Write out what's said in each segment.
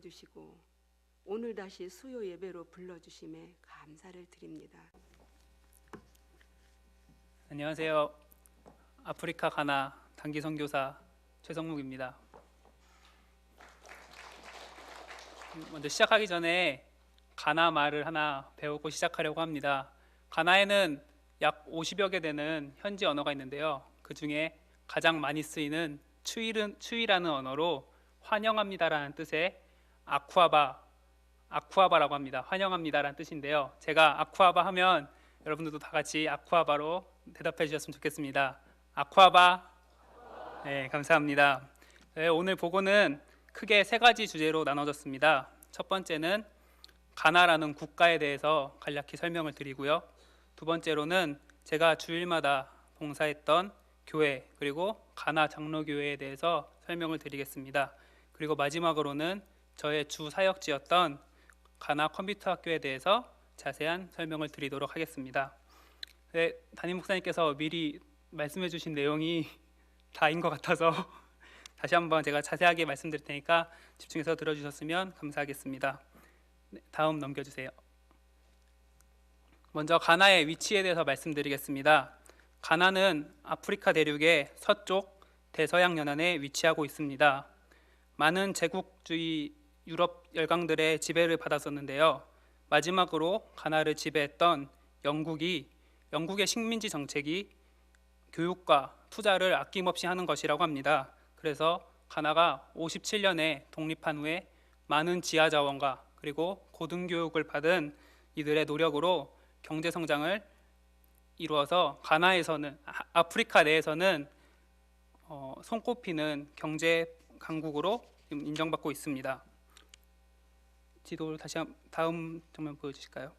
주시고 오늘 다시 수요 예배로 불러주심에 감사를 드립니다. 안녕하세요. 아프리카 가나 단기 선교사 최성묵입니다. 먼저 시작하기 전에 가나 말을 하나 배우고 시작하려고 합니다. 가나에는 약 50여 개 되는 현지 언어가 있는데요. 그 중에 가장 많이 쓰이는 추이라는 언어로 환영합니다라는 뜻의 아쿠아바라고 합니다. 환영합니다라는 뜻인데요. 제가 아쿠아바 하면 여러분들도 다 같이 아쿠아바로 대답해 주셨으면 좋겠습니다. 아쿠아바. 네, 감사합니다. 네, 오늘 보고는 크게 세 가지 주제로 나눠졌습니다. 첫 번째는 가나라는 국가에 대해서 간략히 설명을 드리고요. 두 번째로는 제가 주일마다 봉사했던 교회 그리고 가나 장로교회에 대해서 설명을 드리겠습니다. 그리고 마지막으로는 저의 주 사역지였던 가나 컴퓨터 학교에 대해서 자세한 설명을 드리도록 하겠습니다. 네, 담임 목사님께서 미리 말씀해 주신 내용이 다인 것 같아서 다시 한번 제가 자세하게 말씀드릴 테니까 집중해서 들어주셨으면 감사하겠습니다. 네, 다음 넘겨주세요. 먼저 가나의 위치에 대해서 말씀드리겠습니다. 가나는 아프리카 대륙의 서쪽 대서양 연안에 위치하고 있습니다. 많은 제국주의 유럽 열강들의 지배를 받았었는데요. 마지막으로 가나를 지배했던 영국의 식민지 정책이 교육과 투자를 아낌없이 하는 것이라고 합니다. 그래서 가나가 57년에 독립한 후에 많은 지하 자원과 그리고 고등교육을 받은 이들의 노력으로 경제 성장을 이루어서 가나에서는 아프리카 내에서는 손꼽히는 경제 강국으로 인정받고 있습니다. 지도를 다음 장면 보여주실까요?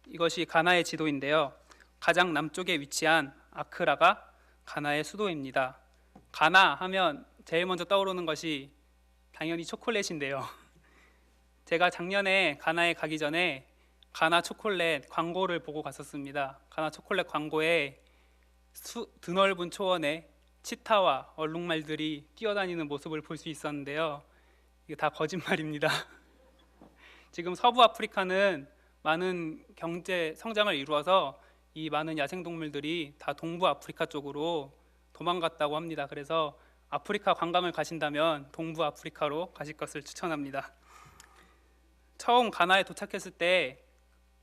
이것이 가나의 지도인데요. 가장 남쪽에 위치한 아크라가 가나의 수도입니다. 가나 하면 제일 먼저 떠오르는 것이 당연히 초콜릿인데요. 제가 작년에 가나에 가기 전에 가나 초콜릿 광고를 보고 갔었습니다. 가나 초콜릿 광고에 드넓은 초원에 치타와 얼룩말들이 뛰어다니는 모습을 볼 수 있었는데요. 이게 다 거짓말입니다. 지금 서부 아프리카는 많은 경제 성장을 이루어서 이 많은 야생동물들이 다 동부 아프리카 쪽으로 도망갔다고 합니다. 그래서 아프리카 관광을 가신다면 동부 아프리카로 가실 것을 추천합니다. 처음 가나에 도착했을 때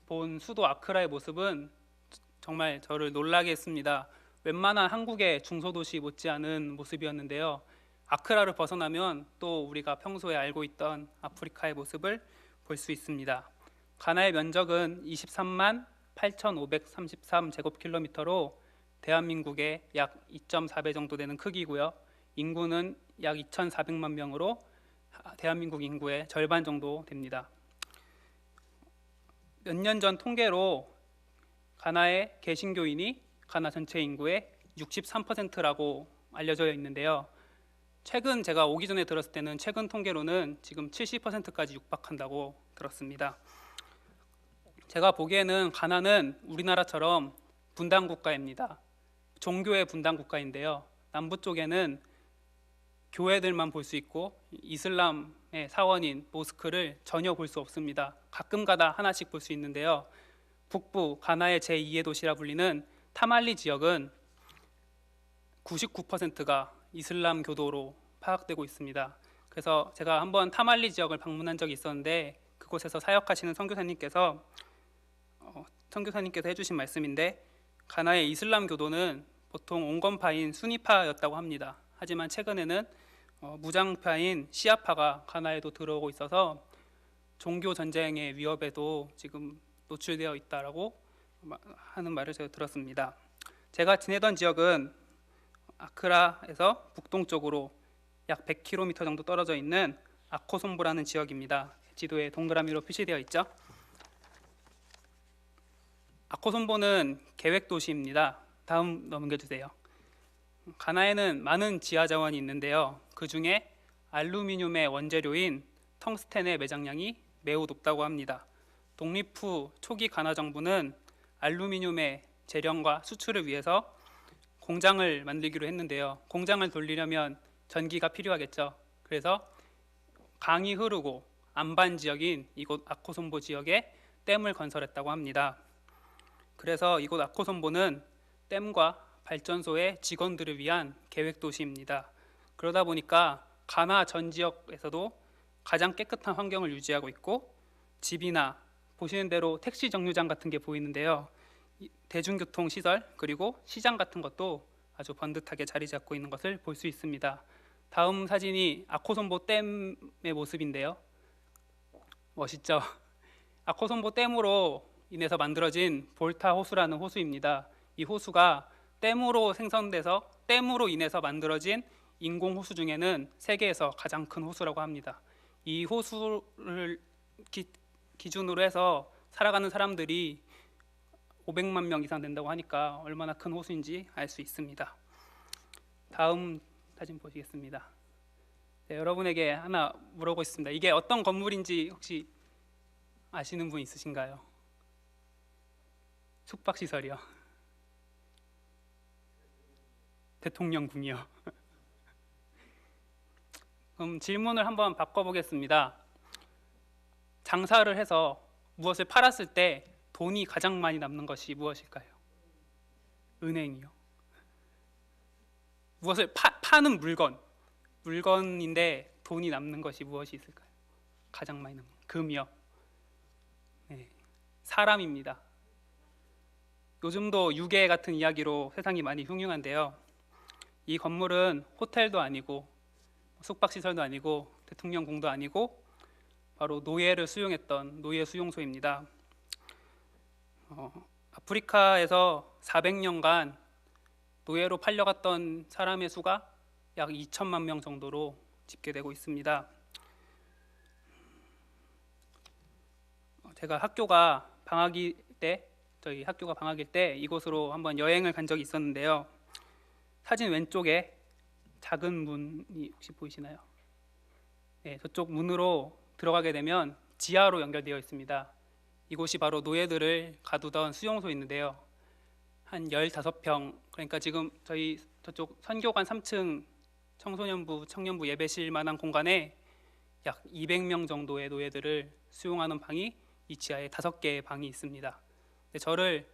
본 수도 아크라의 모습은 정말 저를 놀라게 했습니다. 웬만한 한국의 중소도시 못지않은 모습이었는데요. 아크라를 벗어나면 또 우리가 평소에 알고 있던 아프리카의 모습을 볼 수 있습니다. 가나의 면적은 23만 8,533제곱킬로미터로 대한민국의 약 2.4배 정도 되는 크기고요. 인구는 약 2,400만 명으로 대한민국 인구의 절반 정도 됩니다. 몇 년 전 통계로 가나의 개신교인이 가나 전체 인구의 63%라고 알려져 있는데요. 최근 제가 오기 전에 들었을 때는 최근 통계로는 지금 70%까지 육박한다고 들었습니다. 제가 보기에는 가나는 우리나라처럼 분단 국가입니다. 종교의 분단 국가인데요. 남부 쪽에는 교회들만 볼 수 있고 이슬람의 사원인 모스크를 전혀 볼 수 없습니다. 가끔가다 하나씩 볼 수 있는데요. 북부 가나의 제2의 도시라 불리는 타말리 지역은 99%가 이슬람 교도로 파악되고 있습니다. 그래서 제가 한번 타말리 지역을 방문한 적이 있었는데 그곳에서 사역하시는 선교사님께서 해주신 말씀인데 가나의 이슬람 교도는 보통 온건파인 수니파였다고 합니다. 하지만 최근에는 무장파인 시아파가 가나에도 들어오고 있어서 종교 전쟁의 위협에도 지금 노출되어 있다라고 하는 말을 제가 들었습니다. 제가 지내던 지역은 아크라에서 북동쪽으로 약 100km 정도 떨어져 있는 아코솜보라는 지역입니다. 지도에 동그라미로 표시되어 있죠. 아코솜보는 계획도시입니다. 다음 넘겨주세요. 가나에는 많은 지하 자원이 있는데요. 그 중에 알루미늄의 원재료인 텅스텐의 매장량이 매우 높다고 합니다. 독립 후 초기 가나 정부는 알루미늄의 재련과 수출을 위해서 공장을 만들기로 했는데요. 공장을 돌리려면 전기가 필요하겠죠. 그래서 강이 흐르고 안반 지역인 이곳 아코손보 지역에 댐을 건설했다고 합니다. 그래서 이곳 아코손보는 댐과 발전소의 직원들을 위한 계획 도시입니다. 그러다 보니까 가나 전 지역에서도 가장 깨끗한 환경을 유지하고 있고, 집이나 보시는 대로 택시 정류장 같은 게 보이는데요. 대중교통 시설 그리고 시장 같은 것도 아주 번듯하게 자리 잡고 있는 것을 볼 수 있습니다. 다음 사진이 아코손보 댐의 모습인데요. 멋있죠? 아코손보 댐으로 인해서 만들어진 볼타 호수라는 호수입니다. 이 호수가 댐으로 생성돼서 댐으로 인해서 만들어진 인공 호수 중에는 세계에서 가장 큰 호수라고 합니다. 이 호수를 기준으로 해서 살아가는 사람들이 500만 명 이상 된다고 하니까 얼마나 큰 호수인지 알 수 있습니다. 다음 사진 보시겠습니다. 네, 여러분에게 하나 물어보고 있습니다. 이게 어떤 건물인지 혹시 아시는 분 있으신가요? 숙박시설이요. 대통령궁이요. 그럼 질문을 한번 바꿔보겠습니다. 장사를 해서 무엇을 팔았을 때 돈이 가장 많이 남는 것이 무엇일까요? 은행이요. 무엇을 파는 물건인데 돈이 남는 것이 무엇이 있을까요? 가장 많이 남는 금이요. 네, 사람입니다. 요즘도 유괴 같은 이야기로 세상이 많이 흉흉한데요. 이 건물은 호텔도 아니고 숙박시설도 아니고 대통령궁도 아니고 바로 노예를 수용했던 노예 수용소입니다. 아프리카에서 400년간 노예로 팔려갔던 사람의 수가 약 2천만 명 정도로 집계되고 있습니다. 제가 저희 학교가 방학일 때 이곳으로 한번 여행을 간 적이 있었는데요. 사진 왼쪽에 작은 문이 혹시 보이시나요? 네, 저쪽 문으로 들어가게 되면 지하로 연결되어 있습니다. 이곳이 바로 노예들을 가두던 수용소였는데요. 한 15평, 그러니까 지금 저희 저쪽 선교관 3층 청소년부, 청년부 예배실 만한 공간에 약 200명 정도의 노예들을 수용하는 방이 이 지하에 5개의 방이 있습니다. 근데 저를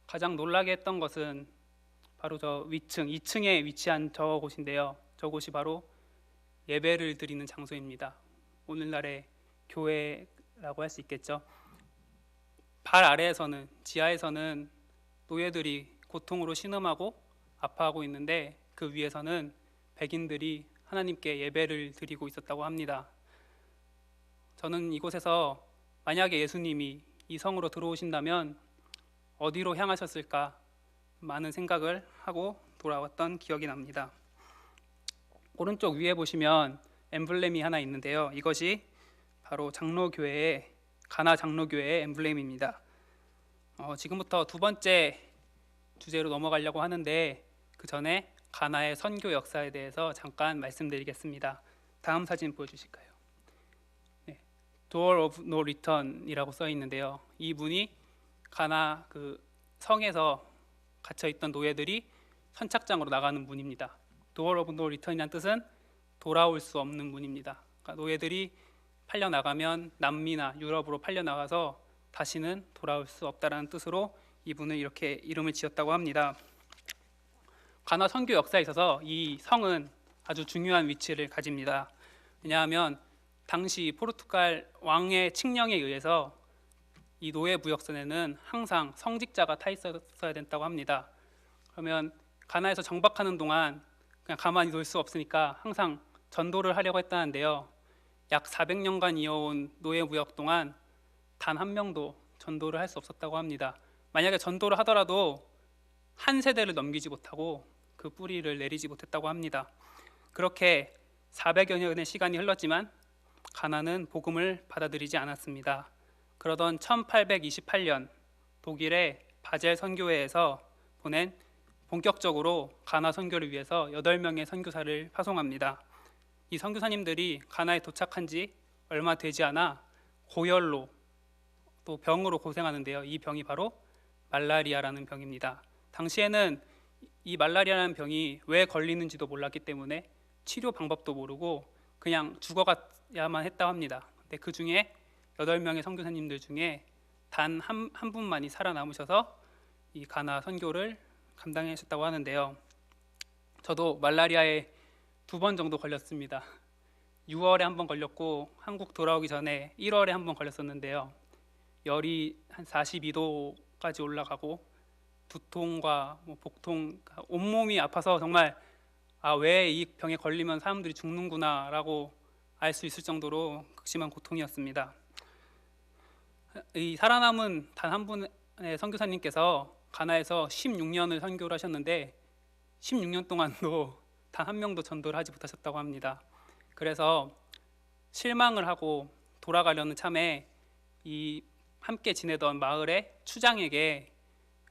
가장 놀라게 했던 것은 바로 저 위층, 2층에 위치한 저곳인데요. 저곳이 바로 예배를 드리는 장소입니다. 오늘날의 교회라고 할 수 있겠죠. 발 아래에서는, 지하에서는 노예들이 고통으로 신음하고 아파하고 있는데 그 위에서는 백인들이 하나님께 예배를 드리고 있었다고 합니다. 저는 이곳에서 만약에 예수님이 이 성으로 들어오신다면 어디로 향하셨을까 많은 생각을 하고 돌아왔던 기억이 납니다. 오른쪽 위에 보시면 엠블렘이 하나 있는데요. 이것이 바로 가나 장로교회의 엠블렘입니다. 지금부터 두 번째 주제로 넘어가려고 하는데 그 전에 가나의 선교 역사에 대해서 잠깐 말씀드리겠습니다. 다음 사진 보여주실까요? 네, Door of No Return이라고 써 있는데요. 이 문이 가나 그 성에서 갇혀 있던 노예들이 선착장으로 나가는 문입니다. Door of No Return이라는 뜻은 돌아올 수 없는 문입니다. 그러니까 노예들이 팔려 나가면 남미나 유럽으로 팔려 나가서 다시는 돌아올 수 없다라는 뜻으로 이분은 이렇게 이름을 지었다고 합니다. 가나 선교 역사에 있어서 이 성은 아주 중요한 위치를 가집니다. 왜냐하면 당시 포르투갈 왕의 칙령에 의해서 이 노예 부역선에는 항상 성직자가 타 있어야 된다고 합니다. 그러면 가나에서 정박하는 동안 그냥 가만히 놀 수 없으니까 항상 전도를 하려고 했다는데요. 약 400년간 이어온 노예 무역 동안 단 한 명도 전도를 할 수 없었다고 합니다. 만약에 전도를 하더라도 한 세대를 넘기지 못하고 그 뿌리를 내리지 못했다고 합니다. 그렇게 400여 년의 시간이 흘렀지만 가나는 복음을 받아들이지 않았습니다. 그러던 1828년 독일의 바젤 선교회에서 보낸 본격적으로 가나 선교를 위해서 8명의 선교사를 파송합니다. 이 선교사님들이 가나에 도착한 지 얼마 되지 않아 고열로 또 병으로 고생하는데요. 이 병이 바로 말라리아라는 병입니다. 당시에는 이 말라리아라는 병이 왜 걸리는지도 몰랐기 때문에 치료 방법도 모르고 그냥 죽어가야만 했다고 합니다. 근데 그 중에 8명의 선교사님들 중에 단 한 분만이 살아남으셔서 이 가나 선교를 감당하셨다고 하는데요. 저도 말라리아에 2번 정도 걸렸습니다. 6월에 한 번 걸렸고 한국 돌아오기 전에 1월에 한 번 걸렸었는데요. 열이 한 42도까지 올라가고 두통과 복통, 온몸이 아파서 정말 왜 이 병에 걸리면 사람들이 죽는구나라고 알 수 있을 정도로 극심한 고통이었습니다. 이 살아남은 단 한 분의 선교사님께서 가나에서 16년을 선교를 하셨는데 16년 동안도 단 한 명도 전도를 하지 못하셨다고 합니다. 그래서 실망을 하고 돌아가려는 참에 이 함께 지내던 마을의 추장에게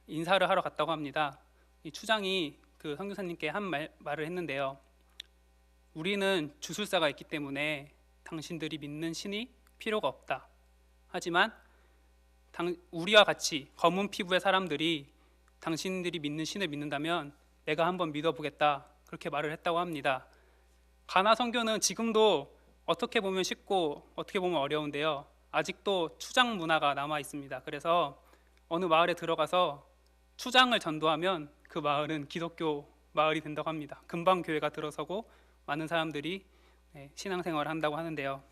인사를 하러 갔다고 합니다. 이 추장이 그 선교사님께 한 말을 했는데요. 우리는 주술사가 있기 때문에 당신들이 믿는 신이 필요가 없다. 하지만 우리와 같이 검은 피부의 사람들이 당신들이 믿는 신을 믿는다면 내가 한번 믿어보겠다. 그렇게 말을 했다고 합니다. 가나 선교는 지금도 어떻게 보면 쉽고 어떻게 보면 어려운데요. 아직도 추장 문화가 남아 있습니다. 그래서 어느 마을에 들어가서 추장을 전도하면 그 마을은 기독교 마을이 된다고 합니다. 금방 교회가 들어서고 많은 사람들이 신앙생활을 한다고 하는데요.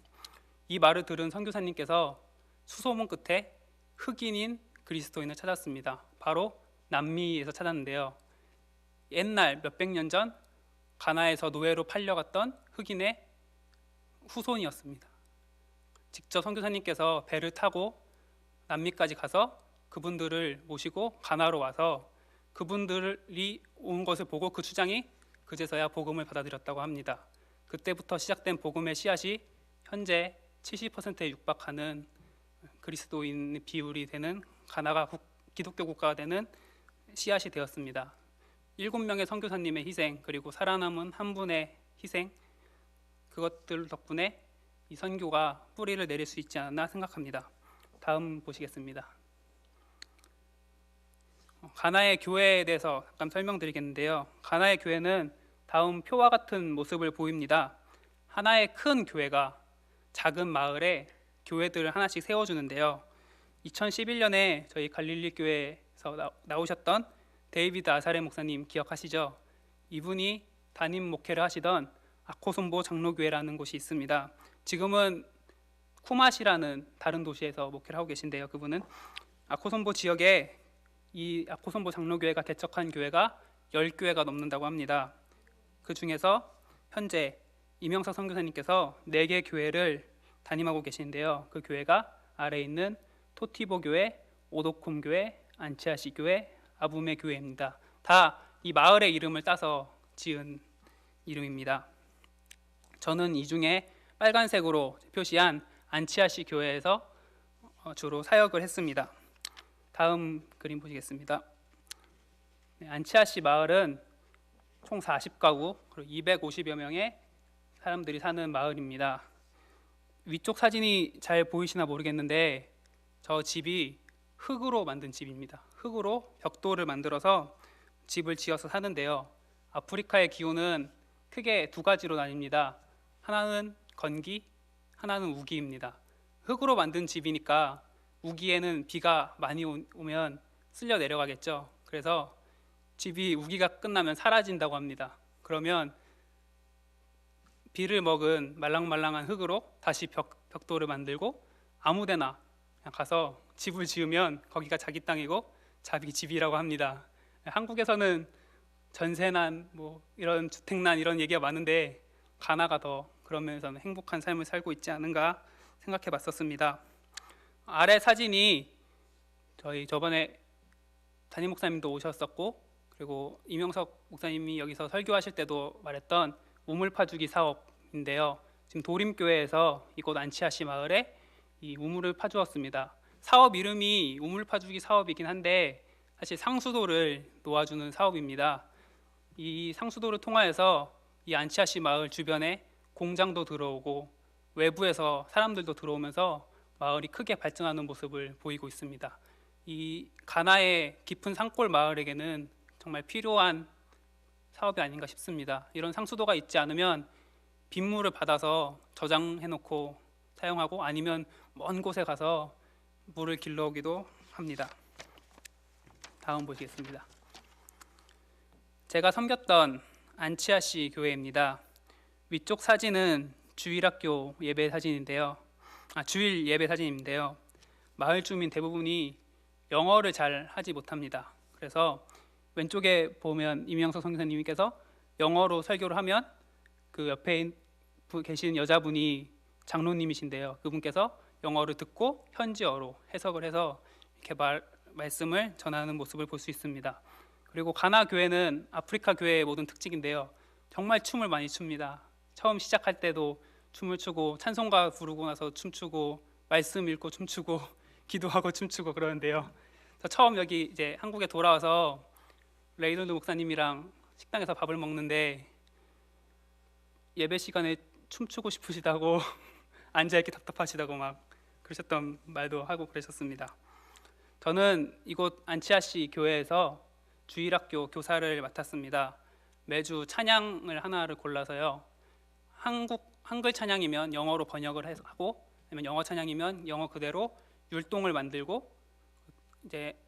이 말을 들은 선교사님께서 수소문 끝에 흑인인 그리스도인을 찾았습니다. 바로 남미에서 찾았는데요. 옛날 몇백 년 전 가나에서 노예로 팔려갔던 흑인의 후손이었습니다. 직접 선교사님께서 배를 타고 남미까지 가서 그분들을 모시고 가나로 와서 그분들이 온 것을 보고 그 추장이 그제서야 복음을 받아들였다고 합니다. 그때부터 시작된 복음의 씨앗이 현재 70%에 육박하는 그리스도인 비율이 되는 가나가 기독교 국가가 되는 씨앗이 되었습니다. 7명의 선교사님의 희생 그리고 살아남은 한 분의 희생, 그것들 덕분에 이 선교가 뿌리를 내릴 수 있지 않았나 생각합니다. 다음 보시겠습니다. 가나의 교회에 대해서 잠깐 설명드리겠는데요. 가나의 교회는 다음 표와 같은 모습을 보입니다. 하나의 큰 교회가 작은 마을에 교회들을 하나씩 세워주는데요. 2011년에 저희 갈릴리 교회에서 나오셨던 데이비드 아사레 목사님 기억하시죠? 이분이 담임 목회를 하시던 아코손보 장로교회라는 곳이 있습니다. 지금은 쿠마시라는 다른 도시에서 목회를 하고 계신데요. 그분은 아코손보 지역에 이 아코손보 장로교회가 개척한 교회가 10교회가 넘는다고 합니다. 그 중에서 현재 이명석 선교사님께서 4개 교회를 담임하고 계시는데요. 그 교회가 아래에 있는 토티보 교회, 오도콤 교회, 안치아시 교회, 아부메 교회입니다. 다 이 마을의 이름을 따서 지은 이름입니다. 저는 이 중에 빨간색으로 표시한 안치아시 교회에서 주로 사역을 했습니다. 다음 그림 보시겠습니다. 안치아시 마을은 총 40가구 그리고 250여 명의 사람들이 사는 마을입니다. 위쪽 사진이 잘 보이시나 모르겠는데 저 집이 흙으로 만든 집입니다. 흙으로 벽돌을 만들어서 집을 지어서 사는데요. 아프리카의 기후는 크게 2가지로 나뉩니다. 하나는 건기, 하나는 우기입니다. 흙으로 만든 집이니까 우기에는 비가 많이 오면 쓸려 내려가겠죠. 그래서 집이 우기가 끝나면 사라진다고 합니다. 그러면 비를 먹은 말랑말랑한 흙으로 다시 벽돌을 만들고 아무데나 그냥 가서 집을 지으면 거기가 자기 땅이고 자기 집이라고 합니다. 한국에서는 전세난 이런 주택난 이런 얘기가 많은데 가나가 더 그런 면에서는 행복한 삶을 살고 있지 않은가 생각해 봤었습니다. 아래 사진이 저번에 담임 목사님도 오셨었고 그리고 이명석 목사님이 여기서 설교하실 때도 말했던 우물 파주기 사업인데요. 지금 도림교회에서 이곳 안치아시 마을에 이 우물을 파주었습니다. 사업 이름이 우물 파주기 사업이긴 한데 사실 상수도를 놓아주는 사업입니다. 이 상수도를 통하여서 이 안치아시 마을 주변에 공장도 들어오고 외부에서 사람들도 들어오면서 마을이 크게 발전하는 모습을 보이고 있습니다. 이 가나의 깊은 산골 마을에게는 정말 필요한 사업이 아닌가 싶습니다. 이런 상수도가 있지 않으면 빗물을 받아서 저장해놓고 사용하고 아니면 먼 곳에 가서 물을 길러오기도 합니다. 다음 보시겠습니다. 제가 섬겼던 안치아시 교회입니다. 위쪽 사진은 주일학교 예배 사진인데요. 주일 예배 사진인데요. 마을 주민 대부분이 영어를 잘 하지 못합니다. 그래서 왼쪽에 보면 이명석 선교사님께서 영어로 설교를 하면 그 옆에 계신 여자분이 장로님이신데요. 그분께서 영어를 듣고 현지어로 해석을 해서 이렇게 말씀을 전하는 모습을 볼 수 있습니다. 그리고 가나 교회는 아프리카 교회의 모든 특징인데요. 정말 춤을 많이 춥니다. 처음 시작할 때도 춤을 추고 찬송가 부르고 나서 춤추고 말씀 읽고 춤추고 기도하고 춤추고 그러는데요. 처음 여기 이제 한국에 돌아와서 레이놀드 목사님이랑 식당에서 밥을 먹는데 예배 시간에 춤추고 싶으시다고 앉아있기 답답하시다고 막 그러셨던 말도 하고 그러셨습니다. 저는 이곳 안치아시 교회에서 주일학교 교사를 맡았습니다. 매주 찬양을 하나를 골라서요. 한글 찬양이면 영어로 번역을 하고 아니면 영어 찬양이면 영어 그대로 율동을 만들고 이제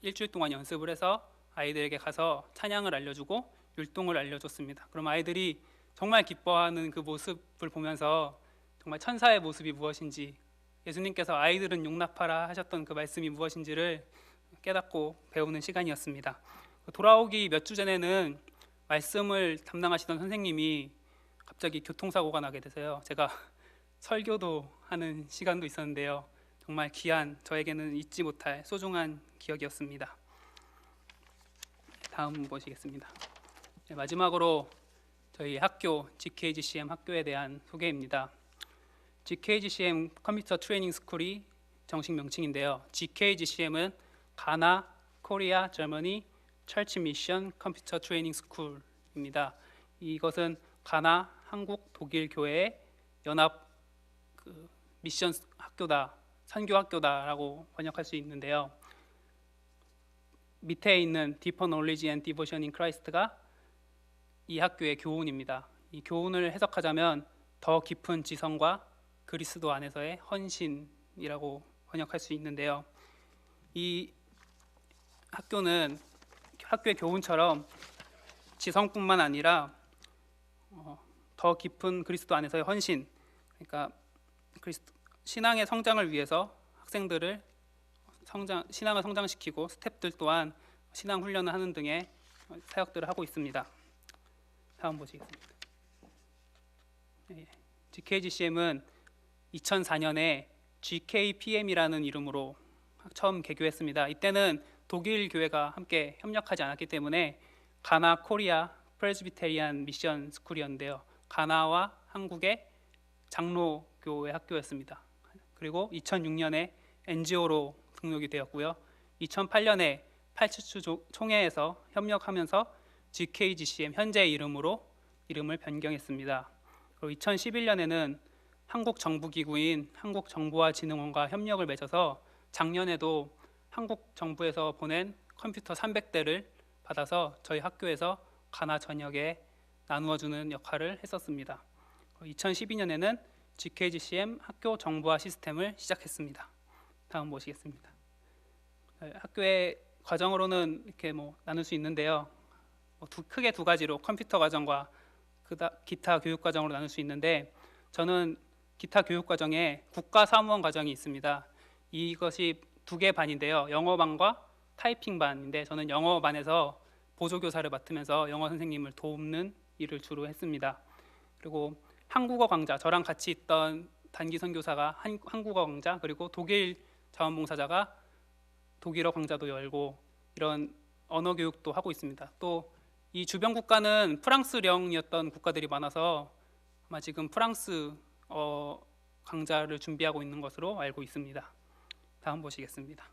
일주일 동안 연습을 해서 아이들에게 가서 찬양을 알려주고 율동을 알려줬습니다. 그럼 아이들이 정말 기뻐하는 그 모습을 보면서 정말 천사의 모습이 무엇인지, 예수님께서 아이들은 용납하라 하셨던 그 말씀이 무엇인지를 깨닫고 배우는 시간이었습니다. 돌아오기 몇 주 전에는 말씀을 담당하시던 선생님이 갑자기 교통사고가 나게 돼서요. 제가 설교도 하는 시간도 있었는데요. 정말 귀한, 저에게는 잊지 못할 소중한 기억이었습니다. 다음 보시겠습니다. 마지막으로 저희 학교 GKGCM 학교에 대한 소개입니다. GKGCM 컴퓨터 트레이닝 스쿨이 정식 명칭인데요. GKGCM은 가나, 코리아, 저머니 철치 미션 컴퓨터 트레이닝 스쿨입니다. 이것은 가나, 한국, 독일 교회의 연합 미션 학교다, 선교 학교다라고 번역할 수 있는데요. 밑에 있는 Deeper Knowledge and Devotion in Christ가 이 학교의 교훈입니다. 이 교훈을 해석하자면 더 깊은 지성과 그리스도 안에서의 헌신이라고 번역할 수 있는데요. 이 학교는 학교의 교훈처럼 지성뿐만 아니라 더 깊은 그리스도 안에서의 헌신, 그러니까 신앙의 성장을 위해서 학생들을 신앙을 성장시키고 스태프들 또한 신앙 훈련을 하는 등의 사역들을 하고 있습니다. 다음 보시겠습니다. GKGCM은 2004년에 GKPM이라는 이름으로 처음 개교했습니다. 이때는 독일 교회가 함께 협력하지 않았기 때문에 가나 코리아 프레스비테리안 미션 스쿨이었는데요. 가나와 한국의 장로교회 학교였습니다. 그리고 2006년에 NGO로 등록이 되었고요. 2008년에 87주 총회에서 협력하면서 GKGCM 현재 이름으로 이름을 변경했습니다. 그리고 2011년에는 한국 정부기구인 한국정보화진흥원과 협력을 맺어서 작년에도 한국 정부에서 보낸 컴퓨터 300대를 받아서 저희 학교에서 가나 전역에 나누어주는 역할을 했었습니다. 2012년에는 GKGCM 학교 정보화 시스템을 시작했습니다. 다음 보시겠습니다. 학교의 과정으로는 이렇게 나눌 수 있는데요. 크게 두 가지로 컴퓨터 과정과 기타 교육 과정으로 나눌 수 있는데, 저는 기타 교육 과정에 국가사무원 과정이 있습니다. 이것이 두 개 반인데요. 영어반과 타이핑반인데, 저는 영어반에서 보조교사를 맡으면서 영어 선생님을 돕는 일을 주로 했습니다. 그리고 한국어 강좌, 저랑 같이 있던 단기 선교사가 한국어 강좌, 그리고 독일 자원봉사자가 독일어 강좌도 열고 이런 언어 교육도 하고 있습니다. 또 이 주변 국가는 프랑스령이었던 국가들이 많아서 아마 지금 프랑스어 강좌를 준비하고 있는 것으로 알고 있습니다. 다음 보시겠습니다.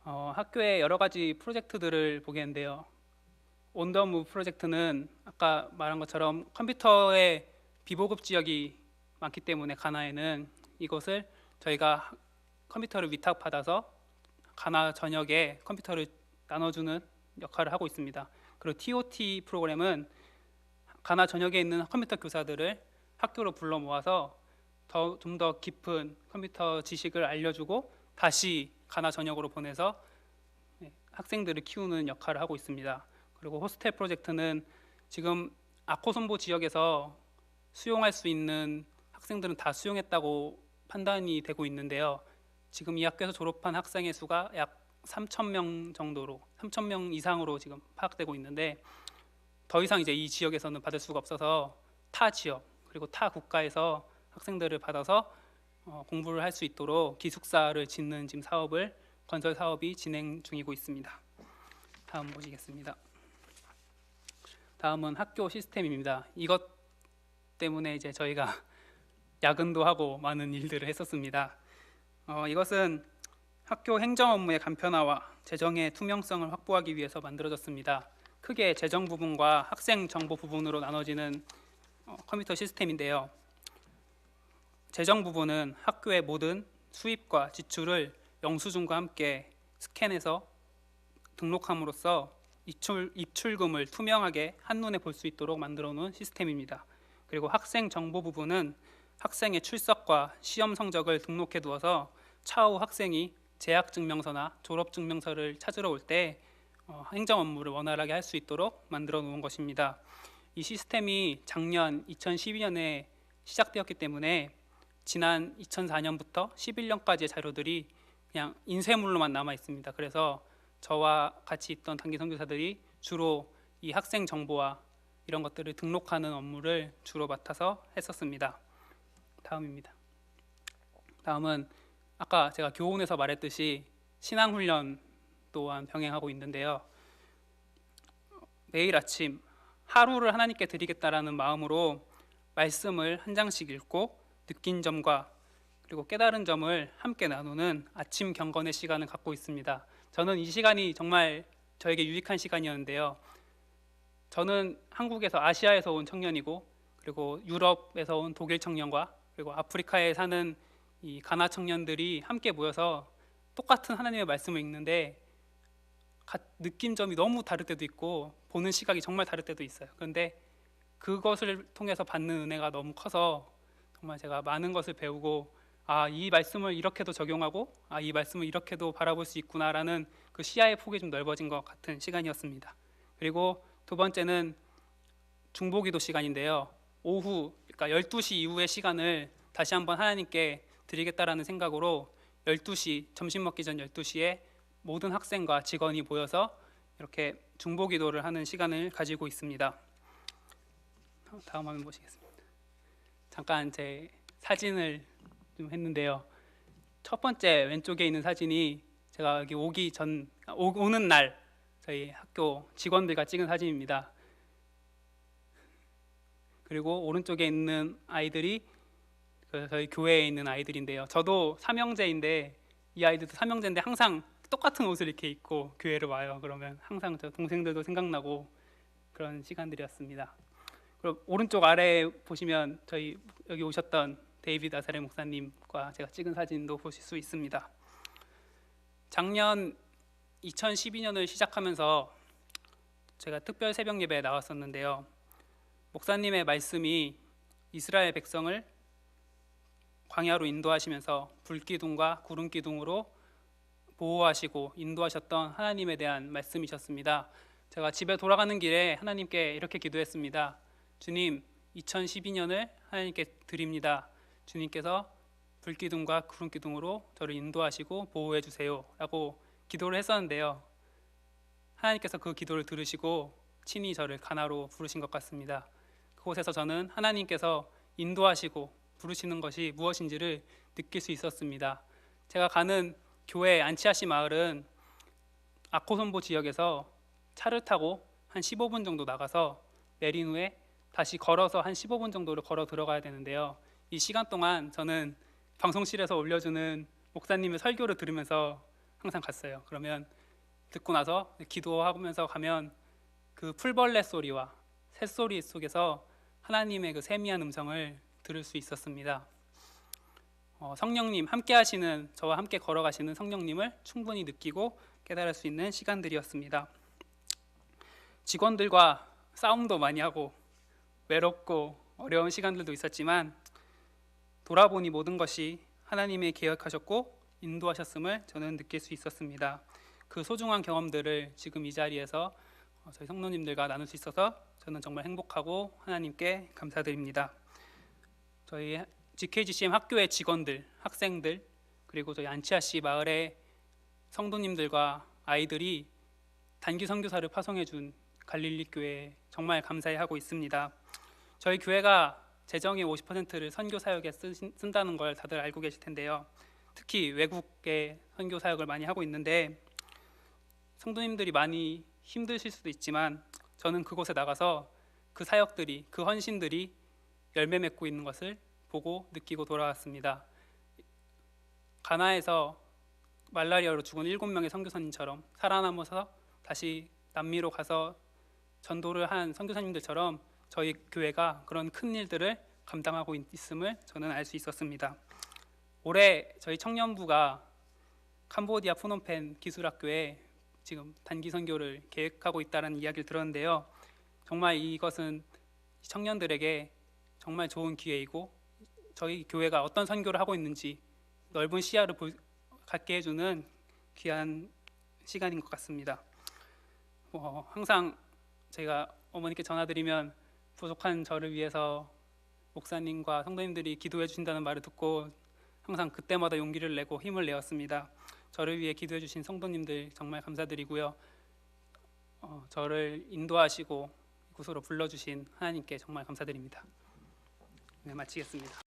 학교의 여러 가지 프로젝트들을 보겠는데요. 온더무 프로젝트는 아까 말한 것처럼 컴퓨터의 비보급 지역이 많기 때문에 가나에는 이것을 저희가 컴퓨터를 위탁받아서 가나 전역에 컴퓨터를 나눠주는 역할을 하고 있습니다. 그리고 TOT 프로그램은 가나 전역에 있는 컴퓨터 교사들을 학교로 불러 모아서 좀 더 깊은 컴퓨터 지식을 알려주고 다시 가나 전역으로 보내서 학생들을 키우는 역할을 하고 있습니다. 그리고 호스텔 프로젝트는 지금 아코손보 지역에서 수용할 수 있는 학생들은 다 수용했다고 판단이 되고 있는데요. 지금 이 학교에서 졸업한 학생의 수가 약 3,000명 정도로 3,000명 이상으로 지금 파악되고 있는데 더 이상 이제 이 지역에서는 받을 수가 없어서 타 지역 그리고 타 국가에서 학생들을 받아서 공부를 할 수 있도록 기숙사를 짓는 지금 건설 사업이 진행 중이고 있습니다. 다음 보시겠습니다. 다음은 학교 시스템입니다. 이것 때문에 이제 저희가 야근도 하고 많은 일들을 했었습니다. 이것은 학교 행정 업무의 간편화와 재정의 투명성을 확보하기 위해서 만들어졌습니다. 크게 재정 부분과 학생 정보 부분으로 나눠지는 컴퓨터 시스템인데요. 재정 부분은 학교의 모든 수입과 지출을 영수증과 함께 스캔해서 등록함으로써 입출금을 투명하게 한눈에 볼 수 있도록 만들어 놓은 시스템입니다. 그리고 학생 정보 부분은 학생의 출석과 시험 성적을 등록해 두어서 차후 학생이 재학증명서나 졸업증명서를 찾으러 올 때 행정 업무를 원활하게 할 수 있도록 만들어 놓은 것입니다. 이 시스템이 작년 2012년에 시작되었기 때문에 지난 2004년부터 11년까지의 자료들이 그냥 인쇄물로만 남아 있습니다. 그래서 저와 같이 있던 단기 선교사들이 주로 이 학생 정보와 이런 것들을 등록하는 업무를 주로 맡아서 했었습니다. 다음입니다. 다음은 아까 제가 교훈에서 말했듯이 신앙훈련 또한 병행하고 있는데요. 매일 아침 하루를 하나님께 드리겠다라는 마음으로 말씀을 한 장씩 읽고 느낀 점과 그리고 깨달은 점을 함께 나누는 아침 경건의 시간을 갖고 있습니다. 저는 이 시간이 정말 저에게 유익한 시간이었는데요. 저는 한국에서 아시아에서 온 청년이고 그리고 유럽에서 온 독일 청년과 그리고 아프리카에 사는 이 가나 청년들이 함께 모여서 똑같은 하나님의 말씀을 읽는데 느낀 점이 너무 다를 때도 있고 보는 시각이 정말 다를 때도 있어요. 그런데 그것을 통해서 받는 은혜가 너무 커서 정말 제가 많은 것을 배우고 이 말씀을 이렇게도 적용하고 이 말씀을 이렇게도 바라볼 수 있구나라는 그 시야의 폭이 좀 넓어진 것 같은 시간이었습니다. 그리고 두 번째는 중보기도 시간인데요. 오후 그러니까 12시 이후의 시간을 다시 한번 하나님께 드리겠다라는 생각으로 12시 점심 먹기 전 12시에 모든 학생과 직원이 모여서 이렇게 중보기도를 하는 시간을 가지고 있습니다. 다음 화면 보시겠습니다. 잠깐 제 사진을 좀 했는데요. 첫 번째 왼쪽에 있는 사진이 제가 여기 오는 날 저희 학교 직원들과 찍은 사진입니다. 그리고 오른쪽에 있는 아이들이 저희 교회에 있는 아이들인데요. 저도 삼형제인데 이 아이들도 삼형제인데 항상 똑같은 옷을 이렇게 입고 교회를 와요. 그러면 항상 저 동생들도 생각나고 그런 시간들이었습니다. 그리고 오른쪽 아래에 보시면 저희 여기 오셨던 데이비드 아사레 목사님과 제가 찍은 사진도 보실 수 있습니다. 작년 2012년을 시작하면서 제가 특별 새벽 예배에 나왔었는데요. 목사님의 말씀이 이스라엘 백성을 광야로 인도하시면서 불기둥과 구름기둥으로 보호하시고 인도하셨던 하나님에 대한 말씀이셨습니다. 제가 집에 돌아가는 길에 하나님께 이렇게 기도했습니다. 주님, 2012년을 하나님께 드립니다. 주님께서 불기둥과 구름기둥으로 저를 인도하시고 보호해 주세요 라고 기도를 했었는데요. 하나님께서 그 기도를 들으시고 친히 저를 가나로 부르신 것 같습니다. 그곳에서 저는 하나님께서 인도하시고 부르시는 것이 무엇인지를 느낄 수 있었습니다. 제가 가는 교회 안치아시 마을은 아코손보 지역에서 차를 타고 한 15분 정도 나가서 내린 후에 다시 걸어서 한 15분 정도를 걸어 들어가야 되는데요. 이 시간 동안 저는 방송실에서 올려주는 목사님의 설교를 들으면서 항상 갔어요. 그러면 듣고 나서 기도하면서 가면 그 풀벌레 소리와 새소리 속에서 하나님의 그 세미한 음성을 들을 수 있었습니다. 성령님 함께 하시는 저와 함께 걸어가시는 성령님을 충분히 느끼고 깨달을 수 있는 시간들이었습니다. 직원들과 싸움도 많이 하고 외롭고 어려운 시간들도 있었지만 돌아보니 모든 것이 하나님의 계획하셨고 인도하셨음을 저는 느낄 수 있었습니다. 그 소중한 경험들을 지금 이 자리에서 저희 성도님들과 나눌 수 있어서 저는 정말 행복하고 하나님께 감사드립니다. 저희 GKGCM 학교의 직원들, 학생들, 그리고 저희 안치아씨 마을의 성도님들과 아이들이 단기 선교사를 파송해 준 갈릴리 교회에 정말 감사해하고 있습니다. 저희 교회가 재정의 50%를 선교 사역에 쓴다는 걸 다들 알고 계실 텐데요. 특히 외국에 선교 사역을 많이 하고 있는데 성도님들이 많이 힘드실 수도 있지만 저는 그곳에 나가서 그 사역들이, 그 헌신들이 열매 맺고 있는 것을 보고 느끼고 돌아왔습니다. 가나에서 말라리아로 죽은 7명의 선교사님처럼 살아남아서 다시 남미로 가서 전도를 한 선교사님들처럼 저희 교회가 그런 큰 일들을 감당하고 있음을 저는 알 수 있었습니다. 올해 저희 청년부가 캄보디아 푸놈펜 기술학교에 지금 단기 선교를 계획하고 있다는 이야기를 들었는데요. 정말 이것은 청년들에게 정말 좋은 기회이고 저희 교회가 어떤 선교를 하고 있는지 넓은 시야를 갖게 해주는 귀한 시간인 것 같습니다. 항상 제가 어머니께 전화드리면 부족한 저를 위해서 목사님과 성도님들이 기도해 주신다는 말을 듣고 항상 그때마다 용기를 내고 힘을 내었습니다. 저를 위해 기도해 주신 성도님들 정말 감사드리고요. 저를 인도하시고 이곳으로 불러주신 하나님께 정말 감사드립니다. 네, 마치겠습니다.